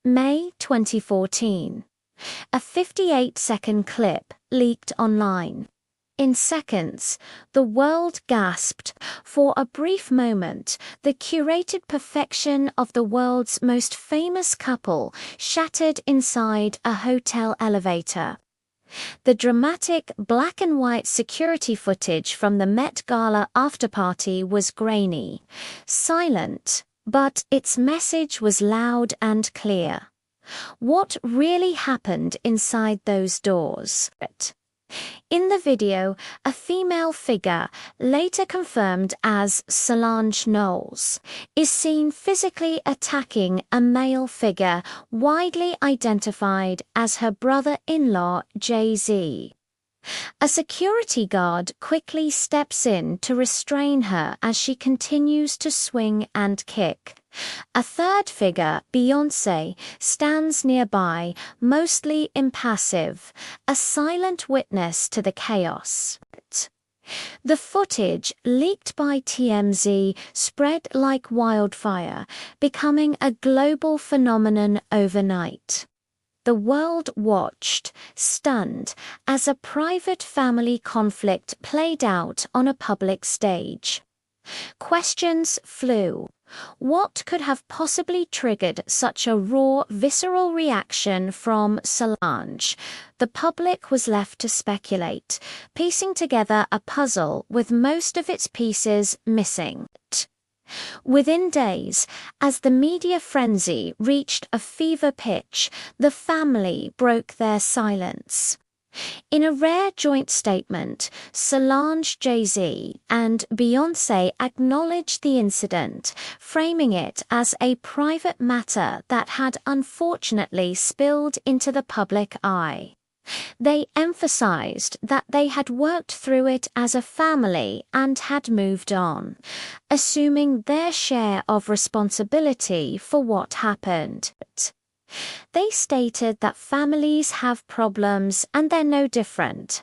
May 2014. A 58-second clip leaked online. In seconds, the world gasped. For a brief moment, the curated perfection of the world's most famous couple shattered inside a hotel elevator. The dramatic black and white security footage from the Met Gala afterparty was grainy, silent, but its message was loud and clear. What really happened inside those doors? In the video, a female figure, later confirmed as Solange Knowles, is seen physically attacking a male figure widely identified as her brother-in-law Jay-Z. A security guard quickly steps in to restrain her as she continues to swing and kick. A third figure, Beyoncé, stands nearby, mostly impassive, a silent witness to the chaos. The footage, leaked by TMZ, spread like wildfire, becoming a global phenomenon overnight. The world watched, stunned, as a private family conflict played out on a public stage. Questions flew. What could have possibly triggered such a raw, visceral reaction from Solange? The public was left to speculate, piecing together a puzzle with most of its pieces missing. Within days, as the media frenzy reached a fever pitch, the family broke their silence. In a rare joint statement, Solange Jay-Z and Beyoncé acknowledged the incident, framing it as a private matter that had unfortunately spilled into the public eye. They emphasized that they had worked through it as a family and had moved on, assuming their share of responsibility for what happened. They stated that families have problems and they're no different.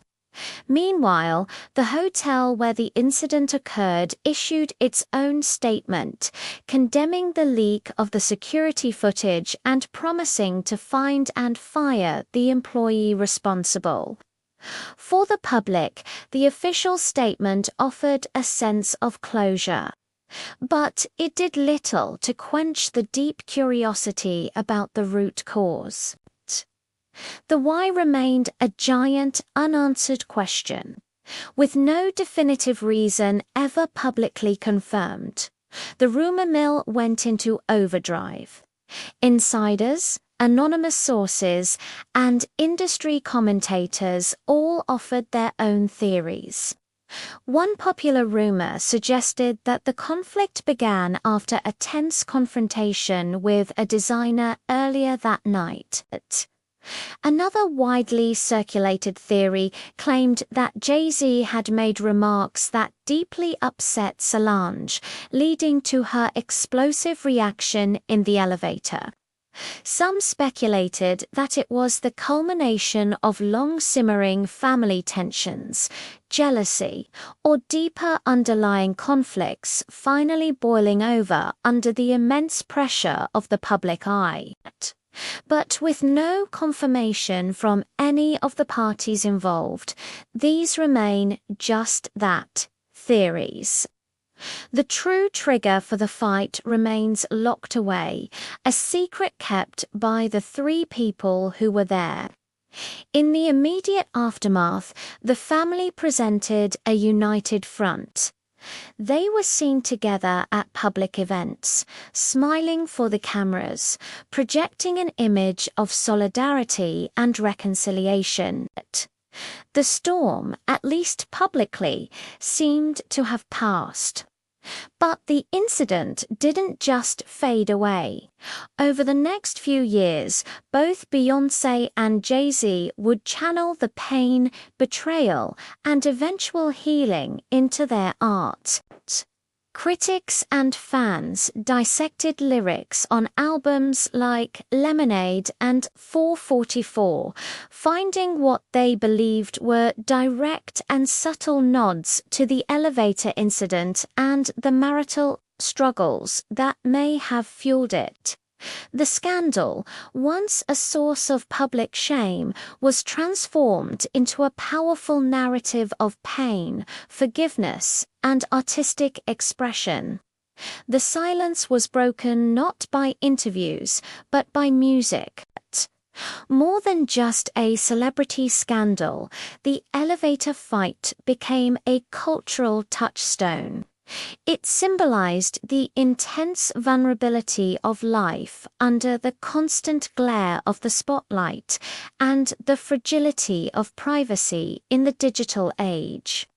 Meanwhile, the hotel where the incident occurred issued its own statement, condemning the leak of the security footage and promising to find and fire the employee responsible. For the public, the official statement offered a sense of closure. But it did little to quench the deep curiosity about the root cause. The why remained a giant, unanswered question, with no definitive reason ever publicly confirmed. The rumor mill went into overdrive. Insiders, anonymous sources, and industry commentators all offered their own theories. One popular rumor suggested that the conflict began after a tense confrontation with a designer earlier that night. Another widely circulated theory claimed that Jay-Z had made remarks that deeply upset Solange, leading to her explosive reaction in the elevator. Some speculated that it was the culmination of long-simmering family tensions, jealousy, or deeper underlying conflicts finally boiling over under the immense pressure of the public eye. But with no confirmation from any of the parties involved, these remain just that, theories. The true trigger for the fight remains locked away, a secret kept by the three people who were there. In the immediate aftermath, the family presented a united front. They were seen together at public events, smiling for the cameras, projecting an image of solidarity and reconciliation. The storm, at least publicly, seemed to have passed. But the incident didn't just fade away. Over the next few years, both Beyoncé and Jay-Z would channel the pain, betrayal, and eventual healing into their art. Critics and fans dissected lyrics on albums like Lemonade and 444, finding what they believed were direct and subtle nods to the elevator incident and the marital struggles that may have fueled it. The scandal, once a source of public shame, was transformed into a powerful narrative of pain, forgiveness, and artistic expression. The silence was broken not by interviews, but by music. More than just a celebrity scandal, the elevator fight became a cultural touchstone. It symbolized the intense vulnerability of life under the constant glare of the spotlight and the fragility of privacy in the digital age.